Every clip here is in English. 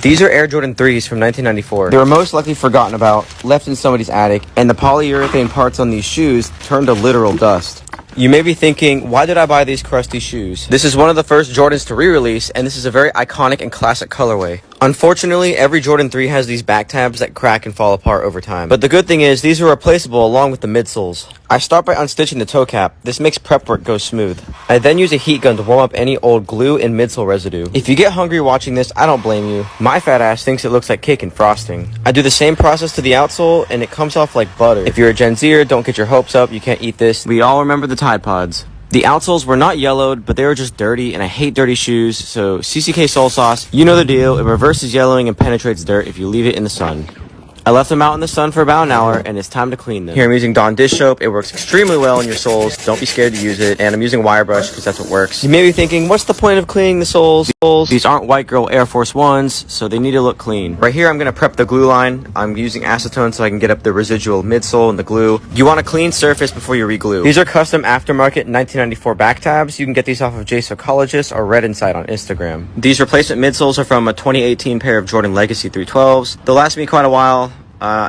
These are Air Jordan 3s from 1994. They were most likely forgotten about, left in somebody's attic, and the polyurethane parts on these shoes turned to literal dust. You may be thinking, why did I buy these crusty shoes? This is one of the first Jordans to re-release, and this is a very iconic and classic colorway. Unfortunately, every Jordan 3 has these back tabs that crack and fall apart over time. But the good thing is, these are replaceable along with the midsoles. I start by unstitching the toe cap. This makes prep work go smooth. I then use a heat gun to warm up any old glue and midsole residue. If you get hungry watching this, I don't blame you. My fat ass thinks it looks like cake and frosting. I do the same process to the outsole, and it comes off like butter. If you're a Gen Zer, don't get your hopes up, you can't eat this. We all remember the Tide Pods. The outsoles were not yellowed, but they were just dirty, and I hate dirty shoes, so CCK Soul Sauce, you know the deal. It reverses yellowing and penetrates dirt if you leave it in the sun. I left them out in the sun for about an hour, and it's time to clean them. Here I'm using Dawn dish soap. It works extremely well in your soles. Don't be scared to use it. And I'm using wire brush because that's what works. You may be thinking, what's the point of cleaning the soles? These aren't white girl Air Force Ones, so they need to look clean. Right here, I'm going to prep the glue line. I'm using acetone so I can get up the residual midsole and the glue. You want a clean surface before you re-glue. These are custom aftermarket 1994 back tabs. You can get these off of J Psychologist or Red Inside on Instagram. These replacement midsoles are from a 2018 pair of Jordan Legacy 312s. They'll last me quite a while.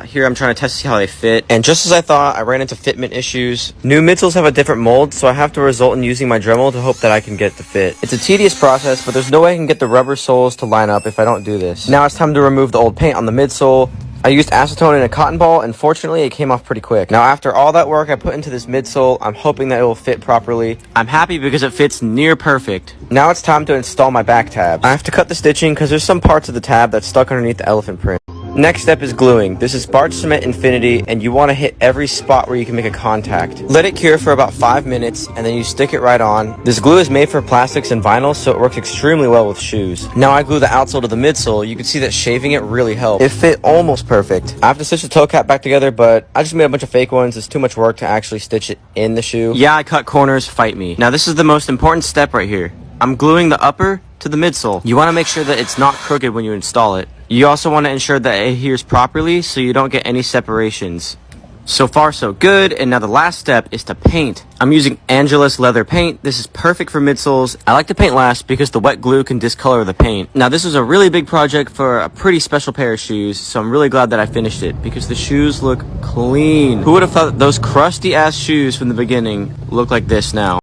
Here I'm trying to test to see how they fit, and just as I thought, I ran into fitment issues. New midsoles have a different mold, so I have to resort in using my Dremel to hope that I can get the fit. It's a tedious process, but there's no way I can get the rubber soles to line up if I don't do this. Now it's time to remove the old paint on the midsole. I used acetone in a cotton ball, and fortunately it came off pretty quick. Now after all that work I put into this midsole, I'm hoping that it will fit properly. I'm happy because it fits near perfect. Now it's time to install my back tabs. I have to cut the stitching because there's some parts of the tab that's stuck underneath the elephant print. Next step is gluing. This is Barge Cement Infinity, and you want to hit every spot where you can make a contact. Let it cure for about 5 minutes, and then you stick it right on. This glue is made for plastics and vinyl, so it works extremely well with shoes. Now I glue the outsole to the midsole. You can see that shaving it really helped. It fit almost perfect. I have to stitch the toe cap back together, but I just made a bunch of fake ones. It's too much work to actually stitch it in the shoe. Yeah, I cut corners, fight me. Now this is the most important step right here. I'm gluing the upper to the midsole. You want to make sure that it's not crooked when you install it. You also want to ensure that it adheres properly so you don't get any separations. So far so good, and now the last step is to paint. I'm using Angelus leather paint. This is perfect for midsoles. I like to paint last because the wet glue can discolor the paint. Now this was a really big project for a pretty special pair of shoes, so I'm really glad that I finished it because the shoes look clean. Who would have thought that those crusty ass shoes from the beginning look like this now?